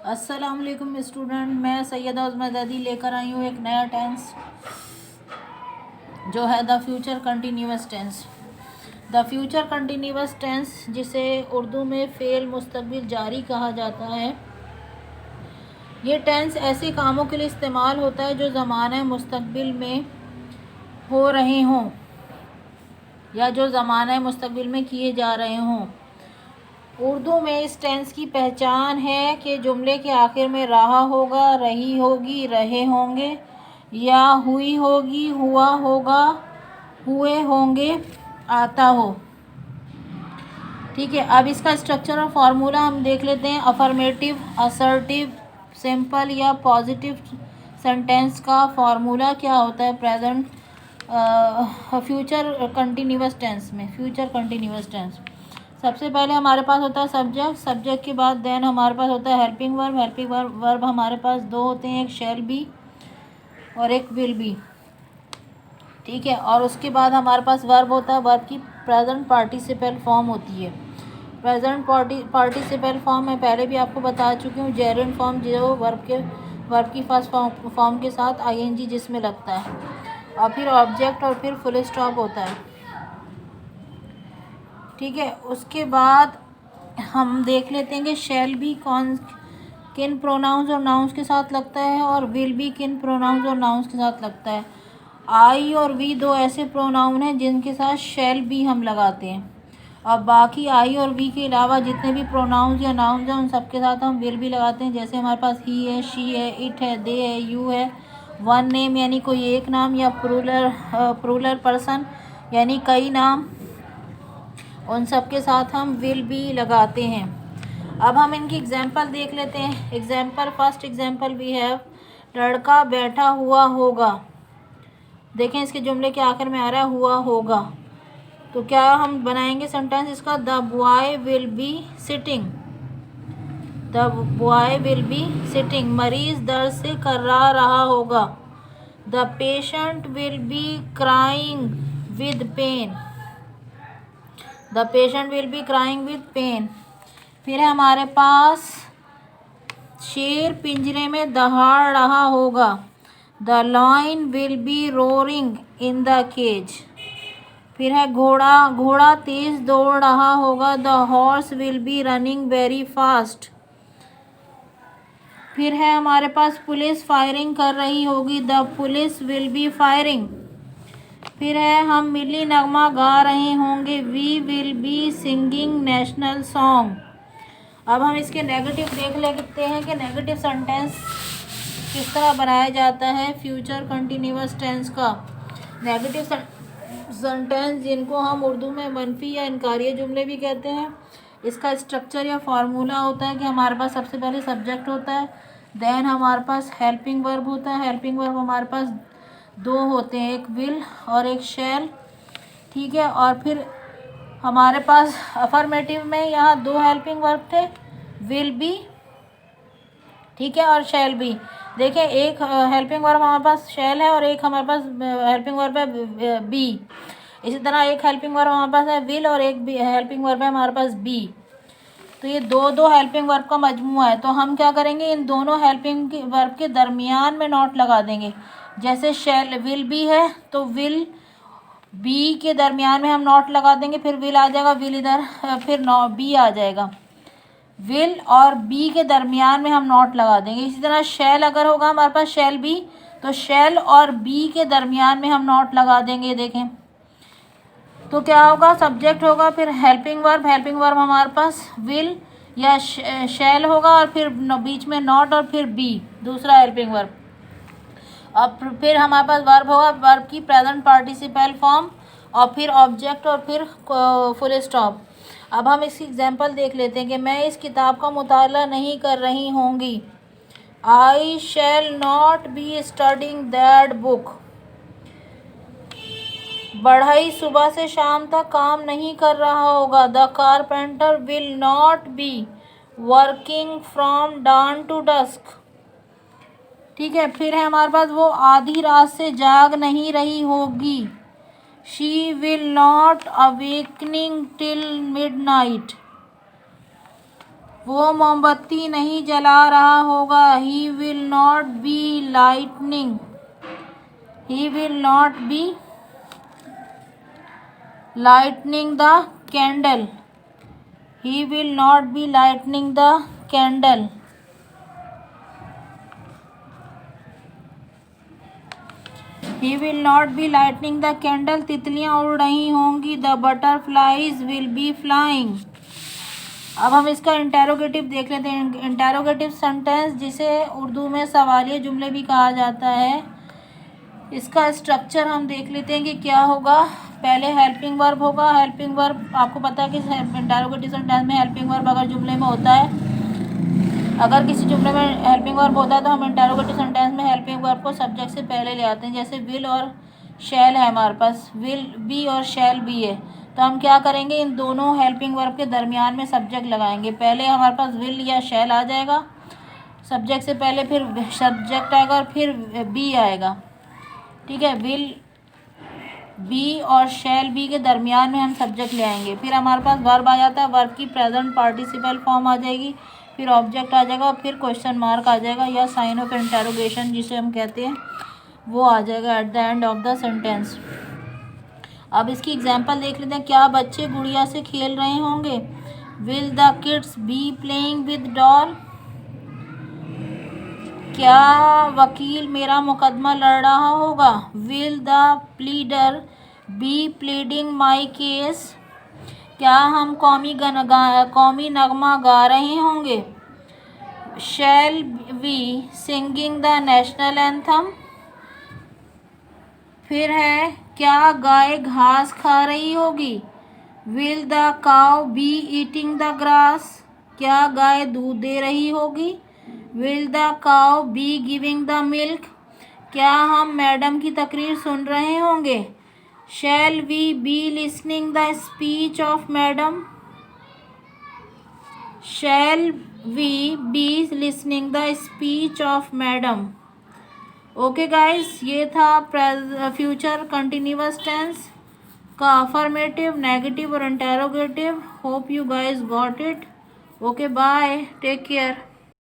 अस्सलाम वालेकुम स्टूडेंट, मैं सैयदा उज़्मा ज़ैदी लेकर आई हूँ एक नया टेंस जो है the future continuous tense. The future continuous tense, जिसे उर्दू में फ़ेल मुस्तक़बिल जारी कहा जाता है, ये टेंस ऐसे कामों के लिए इस्तेमाल होता है जो ज़माना मुस्तक़बिल में हो रहे हों या जो ज़माना मुस्तक़बिल में किए जा रहे हों। उर्दू में इस टेंस की पहचान है कि जुमले के आखिर में रहा होगा, रही होगी, रहे होंगे, या हुई होगी, हुआ होगा, हुए होंगे आता हो। ठीक है, अब इसका स्ट्रक्चर और फार्मूला हम देख लेते हैं। अफर्मेटिव, असर्टिव, सिंपल या पॉजिटिव सेंटेंस का फार्मूला क्या होता है प्रेजेंट फ्यूचर कंटिन्यूअस टेंस में। फ्यूचर कंटिन्यूअस टेंस सबसे पहले हमारे पास होता है सब्जेक्ट। सब्जेक्ट के बाद देन हमारे पास होता है हेल्पिंग वर्ब। हेल्पिंग वर्ब हमारे पास दो होते हैं, एक शैल बी और एक विल बी। ठीक है, और उसके बाद हमारे पास वर्ब होता है। वर्ब की प्रेजेंट पार्टिसिपल फॉर्म होती है। प्रेजेंट पार्टिसिपल फॉर्म मैं पहले भी आपको बता चुकी हूँ। जेरेंट फॉर्म जो वर्ब की फर्स्ट फॉर्म के साथ आईएनजी जिसमें लगता है, और फिर ऑब्जेक्ट और फिर फुल स्टॉप होता है। ठीक है, उसके बाद हम देख लेते हैं कि शैल भी किन प्रोनाउंस और नाउंस के साथ लगता है, और विल भी किन प्रोनाउंस और नाउंस के साथ लगता है। आई और वी दो ऐसे प्रोनाउन हैं जिनके साथ शैल भी हम लगाते हैं, और बाकी आई और वी के अलावा जितने भी प्रोनाउंस या नाउंस हैं उन सब के साथ हम विल भी लगाते हैं। जैसे हमारे पास ही है, शी है, इट है, दे है, यू है, वन नेम यानी कोई एक नाम, या प्लूरल पर्सन यानी कई नाम, उन सब के साथ हम विल भी लगाते हैं। अब हम इनकी एग्जाम्पल देख लेते हैं। Example, first example we have लड़का बैठा हुआ होगा। देखें, इसके जुमले के आखिर में आ रहा है हुआ होगा, तो क्या हम बनाएंगे सेंटेंस इसका। The boy will be sitting. The boy will be sitting. मरीज दर्द से कर्रा रहा होगा। The patient will be crying with pain. The patient will be crying with pain. फिर है हमारे पास शेर पिंजरे में दहाड़ रहा होगा। The lion will be roaring in the cage. फिर है घोड़ा तेज दौड़ रहा होगा। The horse will be running very fast. फिर है हमारे पास पुलिस फायरिंग कर रही होगी। The police will be firing. फिर है हम मिली नगमा गा रहे होंगे। We will be singing national song. अब हम इसके नेगेटिव देख लेते हैं कि नेगेटिव सेंटेंस किस तरह बनाया जाता है फ्यूचर कंटिन्यूअस टेंस का। नेगेटिव सेंटेंस जिनको हम उर्दू में मनफी या इनकारिया जुमले भी कहते हैं, इसका स्ट्रक्चर या फार्मूला होता है कि हमारे पास सबसे पहले सब्जेक्ट होता है, देन हमारे पास हेल्पिंग वर्ब होता है। हेल्पिंग वर्ब हमारे पास दो होते हैं, एक विल और एक शैल। ठीक है, और फिर हमारे पास अफर्मेटिव में यहाँ दो हेल्पिंग वर्ब थे, विल बी, ठीक है, और शैल बी। देखिए, एक हेल्पिंग वर्ब हमारे पास शैल है और एक हमारे पास हेल्पिंग वर्ब है बी। इसी तरह एक हेल्पिंग वर्ब हमारे पास है विल और एक हेल्पिंग वर्ब है हमारे पास बी। तो ये दो हेल्पिंग वर्ब का मजमूआ है। तो हम क्या करेंगे, इन दोनों हेल्पिंग वर्ब के दरमियान में नॉट लगा देंगे। जैसे शैल विल बी है तो विल बी के दरमियान में हम नॉट लगा देंगे, फिर विल आ जाएगा, विल इधर, फिर नॉ बी आ जाएगा। विल और बी के दरमियान में हम नॉट लगा देंगे। इसी तरह शैल अगर होगा हमारे पास शैल बी, तो शैल और बी के दरमियान में हम नॉट लगा देंगे। देखें तो क्या होगा, सब्जेक्ट होगा, फिर हेल्पिंग वर्ब हमारे पास विल या शैल होगा, और फिर बीच में नॉट, और फिर बी दूसरा हेल्पिंग वर्ब। अब फिर हमारे पास वर्ब होगा, वर्ब की प्रेजेंट पार्टिसिपल फॉर्म, और फिर ऑब्जेक्ट, और फिर फुल स्टॉप। अब हम इसकी एग्जांपल देख लेते हैं कि मैं इस किताब का मुताला नहीं कर रही होंगी। I shall not be studying that book. बढ़ई सुबह से शाम तक काम नहीं कर रहा होगा। The carpenter will not be working from dawn to dusk. ठीक है, फिर है हमारे पास वो आधी रात से जाग नहीं रही होगी। She will not awakening till midnight. वो मोमबत्ती नहीं जला रहा होगा। He will not B lightning, he will not B lightning the candle, he will not be lighting the candle। he will not be lighting the candle। तितलियां उड़ रही होंगी। the butterflies will be flying। अब हम इसका interrogative देख लेते हैं। इंटेरोगेटिव सेंटेंस जिसे उर्दू में सवालिया जुमले भी कहा जाता है, इसका स्ट्रक्चर हम देख लेते हैं कि क्या होगा। पहले हेल्पिंग वर्ब होगा। हेल्पिंग वर्ब आपको पता है कि इंटेरोगेटिव सेंटेंस में हेल्पिंग वर्ब अगर जुमले में होता है, अगर किसी जुमले में हेल्पिंग वर्ब होता है तो हम इंटेरोगेटिव सेंटेंस में हेल्पिंग वर्ब को सब्जेक्ट से पहले ले आते हैं। जैसे विल और शैल है हमारे पास, विल बी और शैल बी है, तो हम क्या करेंगे, इन दोनों हेल्पिंग वर्ब के दरमियान में सब्जेक्ट लगाएंगे। पहले हमारे पास विल या शैल आ जाएगा सब्जेक्ट से पहले, फिर सब्जेक्ट आएगा और फिर बी आएगा। ठीक है, विल बी और शैल बी के दरमियान में हम सब्जेक्ट ले आएंगे। फिर हमारे पास वर्ब आ जाता है, वर्ब की प्रेजेंट पार्टिसिपल फॉर्म आ जाएगी, फिर ऑब्जेक्ट आ जाएगा और फिर क्वेश्चन मार्क आ जाएगा या साइन ऑफ इंटेरोगेशन जिसे हम कहते हैं वो आ जाएगा at the end of the sentence. अब इसकी एग्जांपल देख लेते हैं। क्या बच्चे गुड़िया से खेल रहे होंगे? Will the kids be playing with doll? क्या वकील मेरा मुकदमा लड़ रहा होगा? Will the pleader be pleading my case? क्या हम कौमी नगमा गा रहे होंगे? Shall we singing the national anthem? फिर है, क्या गाय घास खा रही होगी? Will the cow be eating the grass? क्या गाय दूध दे रही होगी? Will the cow be giving the milk? क्या हम मैडम की तकरीर सुन रहे होंगे? Shall we be listening the speech of madam? Shall we be listening the speech of madam? Okay guys, ये था फ्यूचर कंटिन्यूअस टेंस का अफर्मेटिव, नेगेटिव और interrogative. Hope you guys got it. Okay, bye, take care.